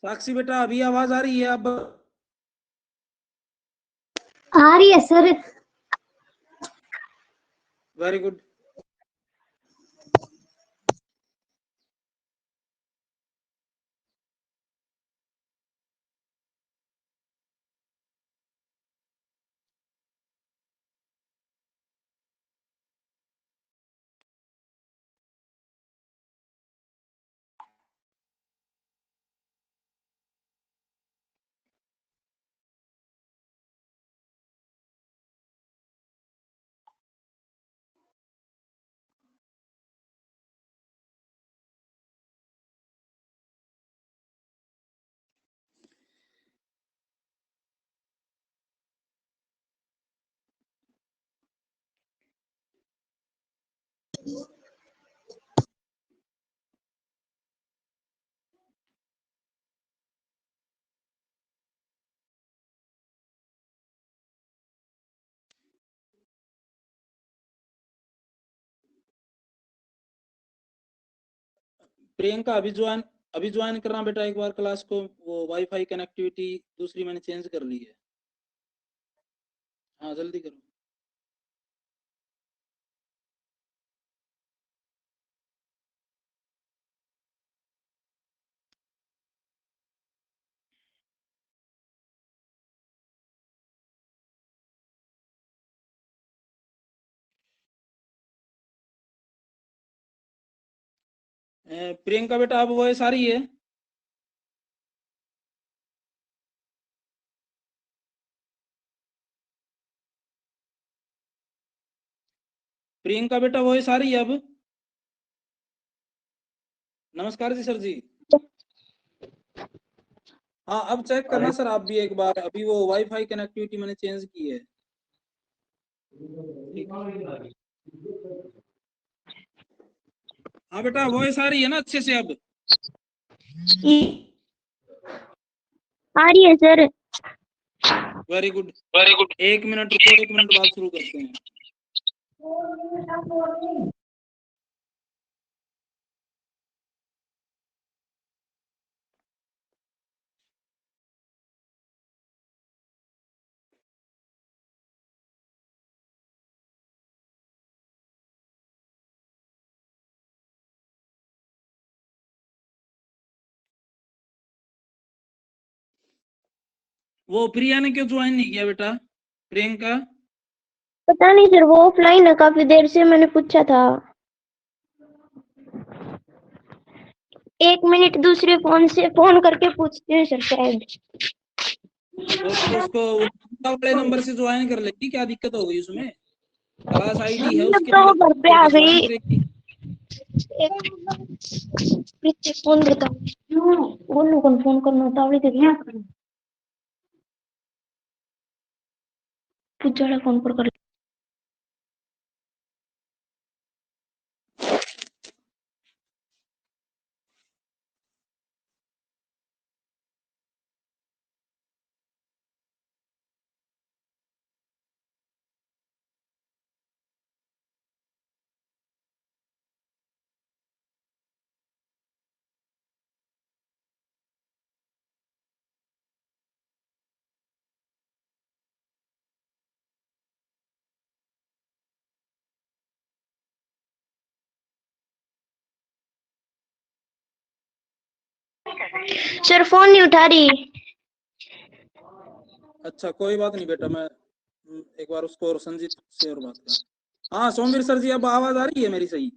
साक्षी बेटा अभी आवाज आ रही है? अब आ रही है सर। Very good. प्रियंका अभी ज्वाइन करना बेटा एक बार क्लास को। वो वाईफाई कनेक्टिविटी दूसरी मैंने चेंज कर ली है। हाँ जल्दी करो। प्रियंका बेटा अब वॉइस आ रही है? प्रियंका बेटा वॉइस आ रही है अब? नमस्कार जी सर जी। हाँ अब चेक करना सर आप भी एक बार। अभी वो वाईफाई कनेक्टिविटी मैंने चेंज की है। हाँ बेटा वॉइस आ रही है ना अच्छे से अब? आ रही है sir. Very good very good. 1 minute रुको, 1 मिनट बाद शुरू करते हैं। वो प्रिया ने क्यों ज्वाइन नहीं किया बेटा? प्रियंका पता नहीं सर, वो ऑफलाइन है, काफी देर से मैंने पूछा था। 1 मिनट दूसरे फोन से फोन करके पूछते हैं सर शायद। तो उसको वाले नंबर से ज्वाइन कर लेगी, क्या दिक्कत हो गई उसमें? क्लास आईडी है जब उसके तो वो अंदर घर पे आ करके ज्वाइन गई। करेगी। एक फोन देता बोलू कौन फोन करना तावड़ी दे दिया पूछा फोन पर कर। सर फोन नहीं उठा रही। अच्छा कोई बात नहीं बेटा, मैं एक बार उसको और संजीत से और बात कर। हाँ सोमवीर सर जी अब आवाज आ रही है मेरी सही?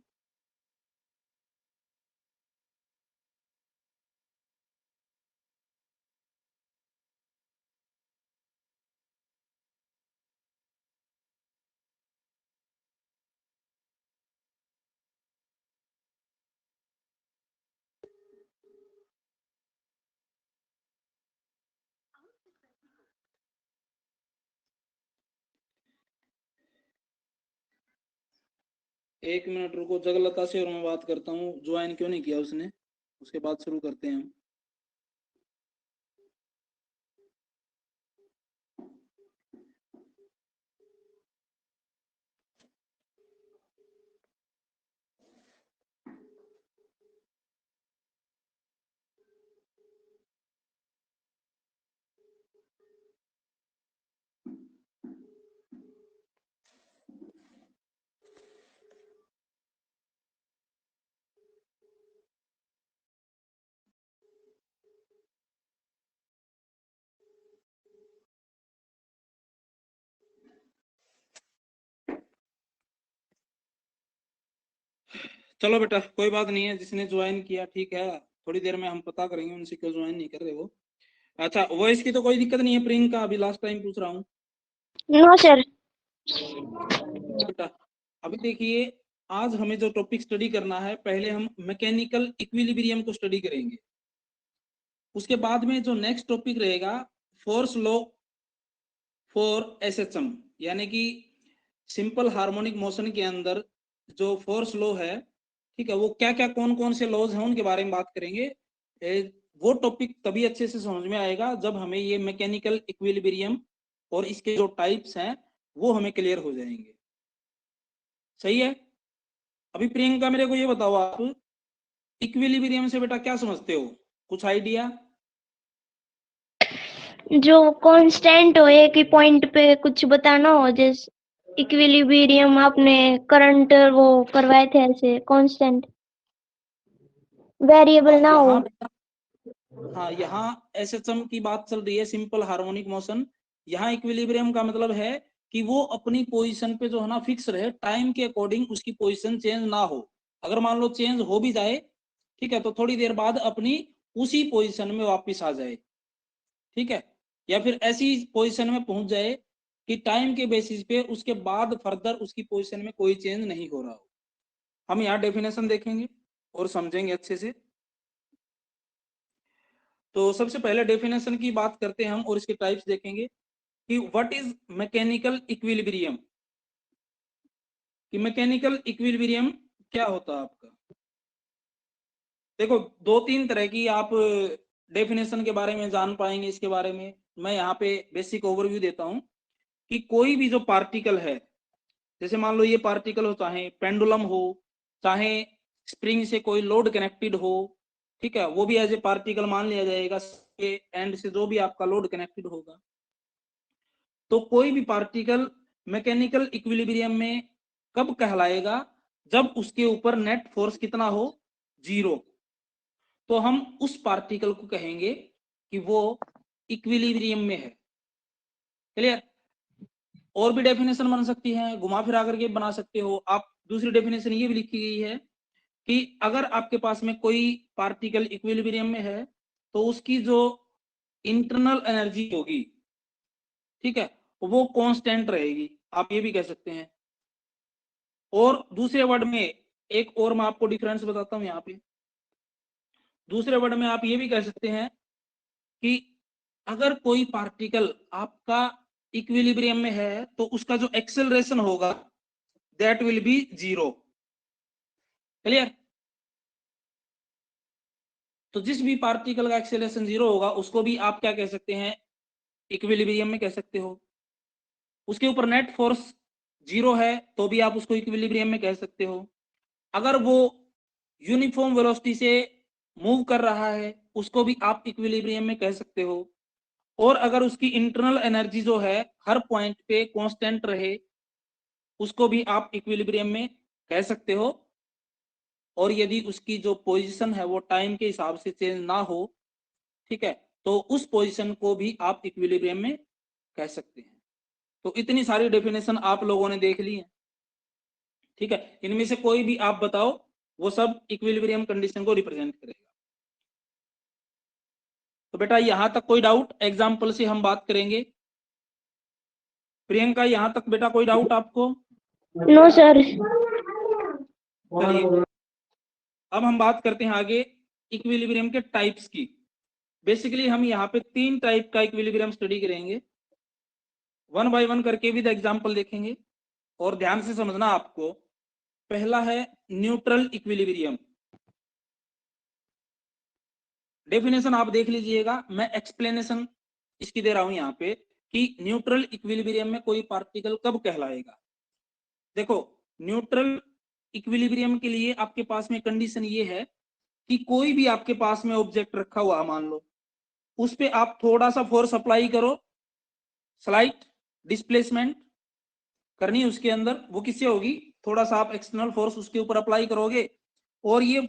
एक मिनट रुको, जगलता से और मैं बात करता हूँ, ज्वाइन क्यों नहीं किया उसने, उसके बाद शुरू करते हैं हम। चलो बेटा कोई बात नहीं है, जिसने ज्वाइन किया ठीक है, थोड़ी देर में हम पता करेंगे उनसे क्यों ज्वाइन नहीं कर रहे वो। अच्छा वॉइस की तो कोई दिक्कत नहीं है प्रियंका, अभी लास्ट टाइम पूछ रहा हूँ नो सर। बेटा। अभी देखिए आज हमें जो टॉपिक स्टडी करना है, पहले हम मैकेनिकल इक्विलिब्रियम को स्टडी करेंगे, उसके बाद में जो नेक्स्ट टॉपिक रहेगा फोर्स लॉ फॉर एसएचएम, यानी कि सिंपल हार्मोनिक मोशन के अंदर जो फोर्स लॉ है, ठीक है, वो क्या क्या कौन कौन से लॉज हैं उनके बारे में बात करेंगे। वो टॉपिक तभी अच्छे से समझ में आएगा जब हमें ये मैकेनिकल इक्विलिब्रियम और इसके जो टाइप्स हैं वो हमें क्लियर हो जाएंगे। सही है। अभी प्रियंका मेरे को ये बताओ, आप इक्विलिब्रियम से बेटा क्या समझते हो, कुछ आइडिया? जो कांस्टेंट हो एक ही पॉइंट पे कुछ बताना हो, जैसे इक्विलिब्रियम आपने करंट वो करवाए थे, ऐसे कांस्टेंट वेरिएबल ना हो। हाँ यहाँ एसएचएम की बात चल रही है, सिंपल हार्मोनिक मोशन। यहाँ इक्विलिब्रियम का मतलब है कि वो अपनी पोजीशन पे जो है ना फिक्स रहे, टाइम के अकॉर्डिंग उसकी पोजीशन चेंज ना हो। अगर मान लो चेंज हो भी जाए, ठीक है, तो थोड़ी देर बाद अपनी उसी पोजीशन में वापस आ जाए, ठीक है, या फिर ऐसी पोजीशन में पहुंच जाए कि टाइम के बेसिस पे उसके बाद फर्दर उसकी पोजीशन में कोई चेंज नहीं हो रहा हो। हम यहाँ डेफिनेशन देखेंगे और समझेंगे अच्छे से। तो सबसे पहले डेफिनेशन की बात करते हैं हम और इसके टाइप्स देखेंगे कि व्हाट इज मैकेनिकल इक्विलिब्रियम, कि मैकेनिकल इक्विलिब्रियम क्या होता है आपका। देखो दो तीन तरह की आप डेफिनेशन के बारे में जान पाएंगे। इसके बारे में मैं यहाँ पे बेसिक ओवरव्यू देता हूँ कि कोई भी जो पार्टिकल है, जैसे मान लो ये पार्टिकल हो, चाहे पेंडुलम हो, चाहे स्प्रिंग से कोई लोड कनेक्टेड हो, ठीक है, वो भी एज ए पार्टिकल मान लिया जाएगा, एंड से जो भी आपका लोड कनेक्टेड होगा। तो कोई भी पार्टिकल मैकेनिकल इक्विलिब्रियम में कब कहलाएगा, जब उसके ऊपर नेट फोर्स कितना हो, 0। तो हम उस पार्टिकल को कहेंगे कि वो इक्विलिब्रियम में है। क्लियर। और भी डेफिनेशन बन सकती है, घुमा फिरा करके बना सकते हो आप। दूसरी डेफिनेशन ये भी लिखी गई है कि अगर आपके पास में कोई पार्टिकल इक्विलिब्रियम में है तो उसकी जो इंटरनल एनर्जी होगी, ठीक है, वो कांस्टेंट रहेगी, आप ये भी कह सकते हैं। और दूसरे वर्ड में एक और मैं आपको डिफरेंस बताता हूं यहाँ पे। दूसरे वर्ड में आप ये भी कह सकते हैं कि अगर कोई पार्टिकल आपका इक्विलिब्रियम में है तो उसका जो एक्सेलरेशन होगा दैट विल बी 0। क्लियर। तो जिस भी पार्टिकल का एक्सेलरेशन 0 होगा उसको भी आप क्या कह सकते हैं, इक्विलिब्रियम में कह सकते हो। उसके ऊपर नेट फोर्स 0 है तो भी आप उसको इक्विलिब्रियम में कह सकते हो। अगर वो यूनिफॉर्म वेलोसिटी से मूव कर रहा है उसको भी आप इक्विलिब्रियम में कह सकते हो। और अगर उसकी इंटरनल एनर्जी जो है हर पॉइंट पे कांस्टेंट रहे उसको भी आप इक्विलिब्रियम में कह सकते हो। और यदि उसकी जो पोजीशन है वो टाइम के हिसाब से चेंज ना हो, ठीक है, तो उस पोजीशन को भी आप इक्विलिब्रियम में कह सकते हैं। तो इतनी सारी डेफिनेशन आप लोगों ने देख ली है, ठीक है, इनमें से कोई भी आप बताओ, वो सब इक्विलिब्रियम कंडीशन को रिप्रेजेंट करेगा। तो बेटा यहां तक कोई डाउट, एग्जाम्पल से हम बात करेंगे। प्रियंका यहां तक बेटा कोई डाउट आपको? No sir. चलिए अब हम बात करते हैं आगे इक्विलिब्रियम के टाइप्स की। बेसिकली हम यहाँ पे 3 टाइप का इक्विलिब्रियम स्टडी करेंगे, वन बाय वन करके भी एग्जाम्पल देखेंगे। और ध्यान से समझना आपको, पहला है न्यूट्रल इक्विलिब्रियम। डेफिनेशन आप देख लीजिएगा, मैं एक्सप्लेनेशन इसकी दे रहा हूं यहाँ पे कि न्यूट्रल इक्विलिब्रियम में कोई पार्टिकल कब कहलाएगा। देखो न्यूट्रल इक्विलिब्रियम के लिए आपके पास में कंडीशन ये है कि कोई भी आपके पास में ऑब्जेक्ट रखा हुआ मान लो, उस पे आप थोड़ा सा फोर्स अप्लाई करो, स्लाइट डिस्प्लेसमेंट करनी है उसके अंदर, वो किससे होगी, थोड़ा सा आप एक्सटर्नल फोर्स उसके ऊपर अप्लाई करोगे। और ये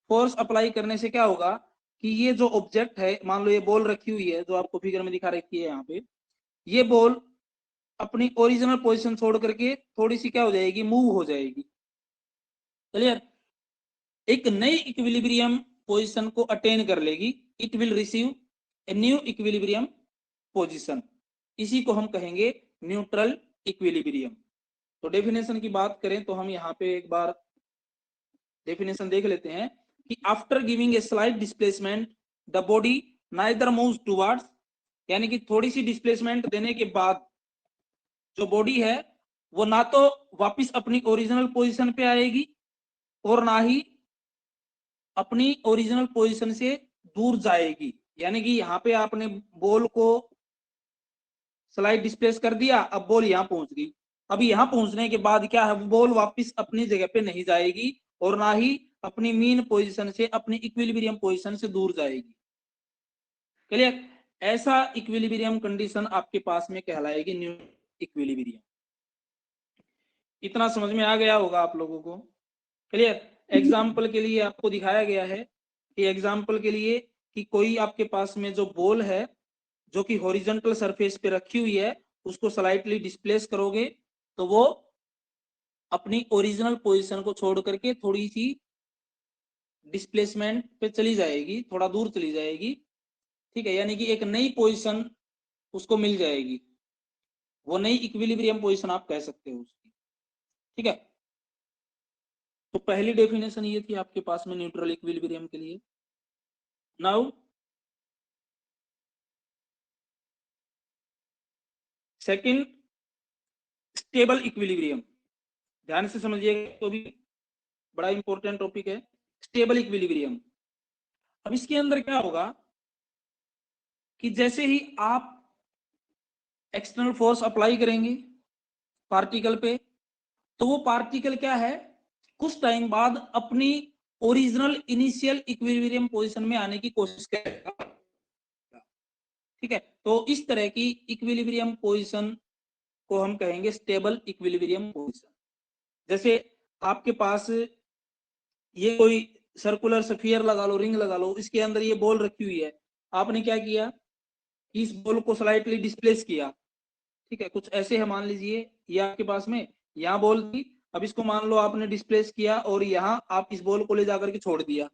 फोर्स अप्लाई करने से क्या होगा कि ये जो ऑब्जेक्ट है, मान लो ये बॉल रखी हुई है जो आपको फिगर में दिखा रखी है यहाँ पे, ये बॉल अपनी ओरिजिनल पोजीशन छोड़ करके थोड़ी सी क्या हो जाएगी, मूव हो जाएगी। क्लियर। एक नई इक्विलिब्रियम पोजीशन को अटेन कर लेगी, it will receive a new equilibrium position, इसी को हम कहेंगे न्यूट्रल इक्विलिब्रियम। तो डेफिनेशन की बात करें तो हम यहाँ पे एक बार डेफिनेशन देख लेते हैं कि after giving a slight displacement the body neither moves towards, यानी कि थोड़ी सी डिस्प्लेसमेंट देने के बाद जो बॉडी है वो ना तो वापस अपनी ओरिजिनल पोजीशन पे आएगी और ना ही अपनी ओरिजिनल पोजीशन से दूर जाएगी। यानी कि यहाँ पे आपने बॉल को स्लाइड डिस्प्लेस कर दिया, अब बॉल यहाँ पहुंच गई, अब यहाँ पहुंचने के बाद क्या है, बॉल वापस अपनी जगह पे नहीं जाएगी और ना ही अपनी मीन पोजीशन से, अपनी इक्विलिब्रियम पोजीशन से दूर जाएगी। क्लियर? ऐसा इक्विलिब्रियम कंडीशन आपके पास में कहलाएगी न्यू इक्विलिब्रियम। इतना समझ में आ गया होगा आप लोगों को? क्लियर? एग्जाम्पल के लिए आपको दिखाया गया है कि एग्जाम्पल के लिए कि कोई आपके पास में जो बॉल है जो कि हॉरिजॉन्टल सरफेस पे रखी हुई है, उसको स्लाइटली डिस्प्लेस करोगे तो वो अपनी ओरिजिनल पोजीशन को छोड़ करके थोड़ी सी डिस्प्लेसमेंट पे चली जाएगी, थोड़ा दूर चली जाएगी। ठीक है, यानी कि एक नई पोजीशन उसको मिल जाएगी, वो नई इक्विलिब्रियम पोजीशन आप कह सकते हो उसकी। ठीक है, तो पहली डेफिनेशन ये थी आपके पास में न्यूट्रल इक्विलिब्रियम के लिए। Now second, stable equilibrium. ध्यान से समझिएगा, तो भी बड़ा इंपॉर्टेंट टॉपिक है स्टेबल इक्विलिब्रियम। अब इसके अंदर क्या होगा कि जैसे ही आप एक्सटर्नल फोर्स अप्लाई करेंगे पार्टिकल पे, तो वो पार्टिकल क्या है, कुछ टाइम बाद अपनी ओरिजिनल इनिशियल इक्विलिब्रियम पोजीशन में आने की कोशिश करेगा। ठीक है, तो इस तरह की इक्विलिब्रियम पोजीशन को हम कहेंगे स्टेबल इक्विलिब्रियम पोजीशन। जैसे आपके पास ये कोई सर्कुलर स्फीयर लगा लो, रिंग लगा लो, इसके अंदर ये बॉल रखी हुई है, आपने क्या किया, इस बॉल को स्लाइटली डिस्प्लेस किया। ठीक है, कुछ ऐसे है, मान लीजिए ये आपके पास में यहाँ बॉल थी, अब इसको मान लो आपने डिस्प्लेस किया और यहाँ आप इस बॉल को ले जाकर के छोड़ दिया,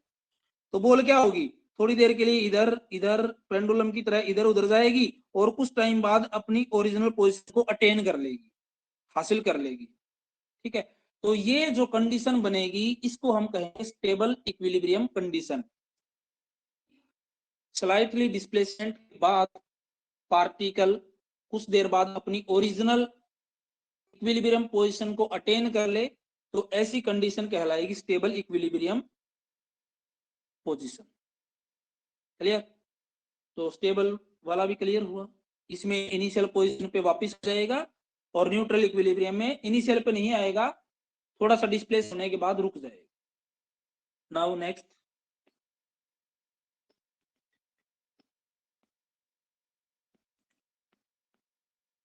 तो बॉल क्या होगी, थोड़ी देर के लिए इधर इधर पेंडुलम की तरह इधर उधर जाएगी और कुछ टाइम बाद अपनी ओरिजिनल पोजीशन को अटेन कर लेगी, हासिल कर लेगी। ठीक है, तो ये जो कंडीशन बनेगी इसको हम कहेंगे stable equilibrium condition. Slightly displacement के बाद पार्टिकल कुछ देर बाद अपनी ओरिजिनल इक्विलिब्रियम पोजीशन को अटेन कर ले, तो ऐसी कंडीशन कहलाएगी स्टेबल इक्विलिब्रियम पोजीशन। क्लियर? तो स्टेबल वाला भी क्लियर हुआ, इसमें इनिशियल पोजीशन पे वापस आ जाएगा और न्यूट्रल इक्विलिब्रियम में इनिशियल पे नहीं आएगा, थोड़ा सा डिस्प्लेस होने के बाद रुक जाएगा। नाउ नेक्स्ट,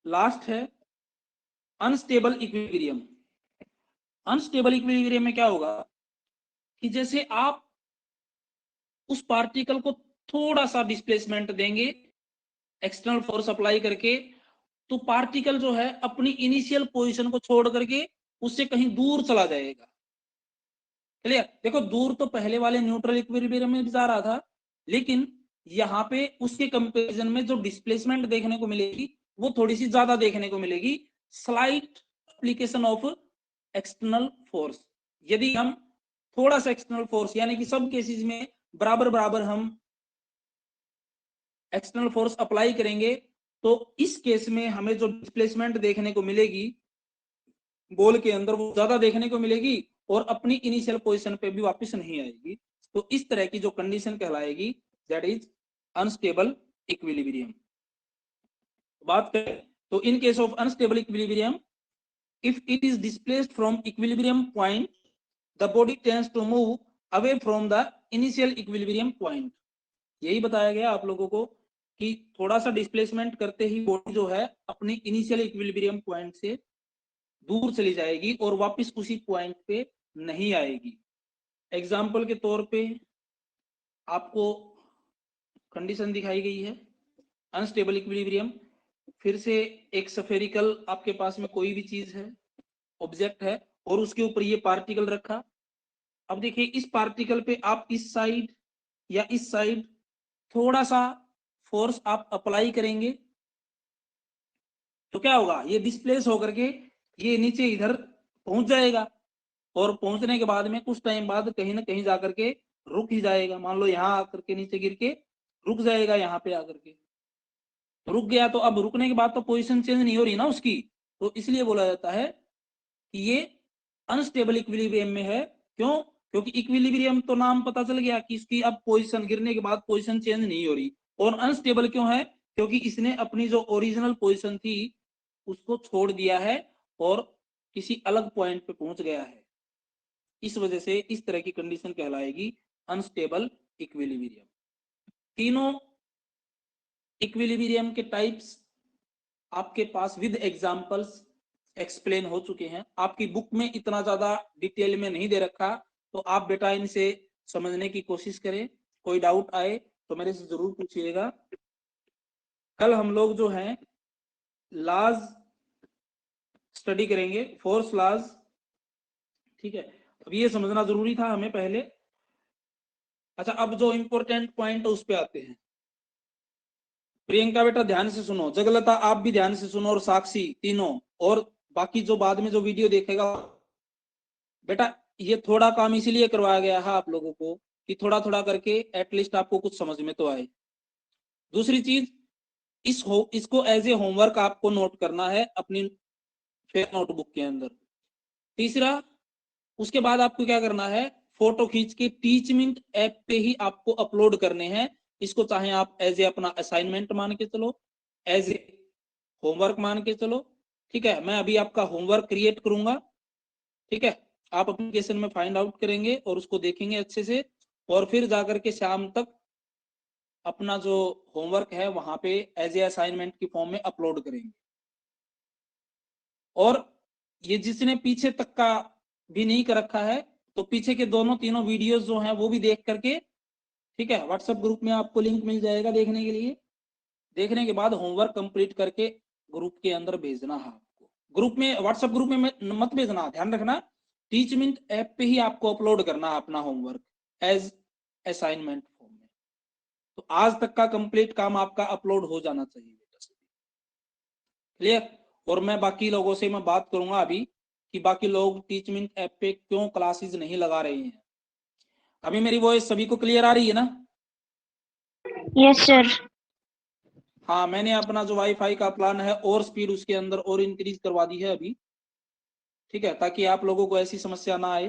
लास्ट है अनस्टेबल इक्विलिब्रियम। अनस्टेबल इक्विलिब्रियम में क्या होगा कि जैसे आप उस पार्टिकल को थोड़ा सा डिस्प्लेसमेंट देंगे एक्सटर्नल फोर्स अप्लाई करके, तो पार्टिकल जो है अपनी इनिशियल पोजीशन को छोड़ करके उससे कहीं दूर चला जाएगा। क्लियर? देखो, दूर तो पहले वाले न्यूट्रल इक्विलिब्रियम में भी जा रहा था, लेकिन यहाँ पे उसके कंपैरिजन में जो डिस्प्लेसमेंट देखने को मिलेगी वो थोड़ी सी ज्यादा देखने को मिलेगी, slight application of external force. यदि हम थोड़ा सा एक्सटर्नल फोर्स, यानी कि सब केसेस में बराबर बराबर हम एक्सटर्नल फोर्स अप्लाई करेंगे, तो इस केस में हमें जो डिस्प्लेसमेंट देखने को मिलेगी बॉल के अंदर वो ज्यादा देखने को मिलेगी और अपनी इनिशियल पोजीशन पे भी वापस नहीं आएगी। तो इस तरह की जो कंडीशन कहलाएगी दैट इज अनस्टेबल इक्विलिब्रियम। बात करें तो in case of unstable equilibrium, if it is displaced from equilibrium point, the body tends to move away from the initial equilibrium point। यही बताया गया आप लोगों को कि थोड़ा सा डिस्प्लेसमेंट करते ही बॉडी जो है अपनी इनिशियल इक्विलिब्रियम पॉइंट से दूर चली जाएगी और वापस उसी पॉइंट पे नहीं आएगी। एग्जाम्पल के तौर पे आपको कंडीशन दिखाई गई है अनस्टेबल इक्विलिब्रियम। फिर से एक स्फेरिकल आपके पास में कोई भी चीज है, ऑब्जेक्ट है, और उसके ऊपर ये पार्टिकल रखा, अब देखिए इस पार्टिकल पे आप इस साइड या इस साइड थोड़ा सा फोर्स आप अप्लाई करेंगे तो क्या होगा, ये डिस्प्लेस होकर के ये नीचे इधर पहुंच जाएगा और पहुंचने के बाद में कुछ टाइम बाद कहीं ना कहीं जाकर के रुक ही जाएगा। मान लो यहाँ आकर के नीचे गिर के रुक जाएगा, यहाँ पे आकर के रुक गया, तो अब रुकने के बाद तो पोजीशन चेंज नहीं हो रही ना उसकी, तो इसलिए बोला जाता है कि ये अनस्टेबल इक्विलिब्रियम में है। क्यों? क्योंकि इक्विलिब्रियम तो नाम पता चल गया कि इसकी अब पोजीशन गिरने के बाद पोजीशन चेंज नहीं हो रही। और अनस्टेबल क्यों है? क्योंकि इसने अपनी जो ओरिजिनल पोजीशन थी उसको छोड़ दिया है और किसी अलग पॉइंट पे पहुंच गया है। इस वजह से इस तरह की कंडीशन कहलाएगी अनस्टेबल इक्विलिब्रियम। तीनों इक्विलिब्रियम के टाइप्स आपके पास विद एग्जांपल्स एक्सप्लेन हो चुके हैं। आपकी बुक में इतना ज्यादा डिटेल में नहीं दे रखा, तो आप बेटा इनसे समझने की कोशिश करें। कोई डाउट आए तो मेरे से जरूर पूछिएगा। कल हम लोग जो हैं लॉज स्टडी करेंगे, फोर्स लॉज, ठीक है। अब ये समझना जरूरी था हमें पहले। अच्छा, अब जो इंपॉर्टेंट पॉइंट उस पे आते हैं। प्रियंका बेटा ध्यान से सुनो, जगलता आप भी ध्यान से सुनो, और साक्षी, तीनों, और बाकी जो बाद में जो वीडियो देखेगा बेटा, ये थोड़ा काम इसीलिए करवाया गया है आप लोगों को कि थोड़ा थोड़ा करके एटलीस्ट आपको कुछ समझ में तो आए। दूसरी चीज, इसको एज ए होमवर्क आपको नोट करना है अपनी फेयर नोटबुक के अंदर। तीसरा, उसके बाद आपको क्या करना है, फोटो खींच के टीचमिंट ऐप पे ही आपको अपलोड करने हैं। इसको चाहे आप एज ए अपना असाइनमेंट मान के चलो, एज ए होमवर्क मान के चलो, ठीक है। मैं अभी आपका होमवर्क क्रिएट करूंगा, ठीक है। आप एप्लीकेशन में फाइंड आउट करेंगे और उसको देखेंगे अच्छे से, और फिर जाकर के शाम तक अपना जो होमवर्क है वहां पे एज ए असाइनमेंट की फॉर्म में अपलोड करेंगे। और ये जिसने पीछे तक का भी नहीं कर रखा है तो पीछे के दोनों तीनों वीडियोस जो हैं वो भी देख करके, ठीक है, व्हाट्सएप ग्रुप में आपको लिंक मिल जाएगा देखने के लिए। देखने के बाद होमवर्क कंप्लीट करके ग्रुप के अंदर भेजना है आपको। ग्रुप में, व्हाट्सएप ग्रुप में मत भेजना, ध्यान रखना। टीचमिंट ऐप पे ही आपको अपलोड करना है अपना होमवर्क एज असाइनमेंट फॉर्म में। तो आज तक का कंप्लीट काम आपका अपलोड हो जाना चाहिए बेटा, क्लियर। और मैं बाकी लोगों से मैं बात करूंगा अभी कि बाकी लोग टीचमिंट ऐप पे क्यों क्लासेस नहीं लगा रहे हैं। अभी मेरी वॉइस सभी को क्लियर आ रही है ना? Yes sir. हाँ, मैंने अपना जो वाईफाई का प्लान है और स्पीड उसके अंदर और इंक्रीज करवा दी है अभी, ठीक है, ताकि आप लोगों को ऐसी समस्या ना आए।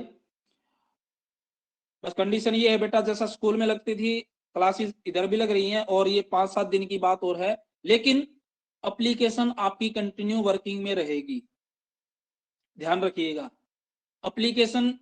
बस कंडीशन ये है बेटा, जैसा स्कूल में लगती थी क्लासेस इधर भी लग रही हैं, और ये 5-7 दिन की बात और है, लेकिन एप्लीकेशन आपकी कंटिन्यू वर्किंग में रहेगी, ध्यान रखिएगा। एप्लीकेशन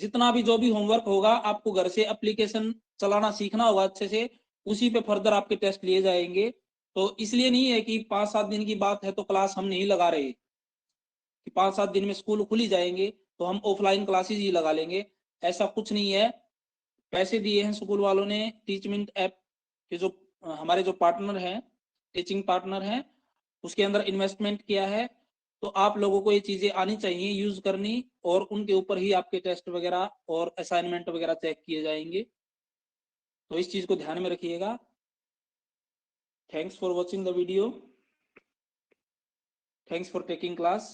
जितना भी जो भी होमवर्क होगा आपको घर से एप्लीकेशन चलाना सीखना होगा अच्छे से, उसी पे फर्दर आपके टेस्ट लिए जाएंगे। तो इसलिए नहीं है कि 5-7 दिन की बात है तो क्लास हम नहीं लगा रहे, कि 5-7 दिन में स्कूल खुल ही जाएंगे तो हम ऑफलाइन क्लासेस ही लगा लेंगे, ऐसा कुछ नहीं है। पैसे दिए हैं स्कूल वालों ने, टीचमिंट ऐप के जो हमारे जो पार्टनर हैं, टीचिंग पार्टनर हैं, उसके अंदर इन्वेस्टमेंट किया है। तो आप लोगों को ये चीजें आनी चाहिए यूज करनी, और उनके ऊपर ही आपके टेस्ट वगैरह और असाइनमेंट वगैरह चेक किए जाएंगे। तो इस चीज को ध्यान में रखिएगा। Thanks for watching the video, thanks for taking class.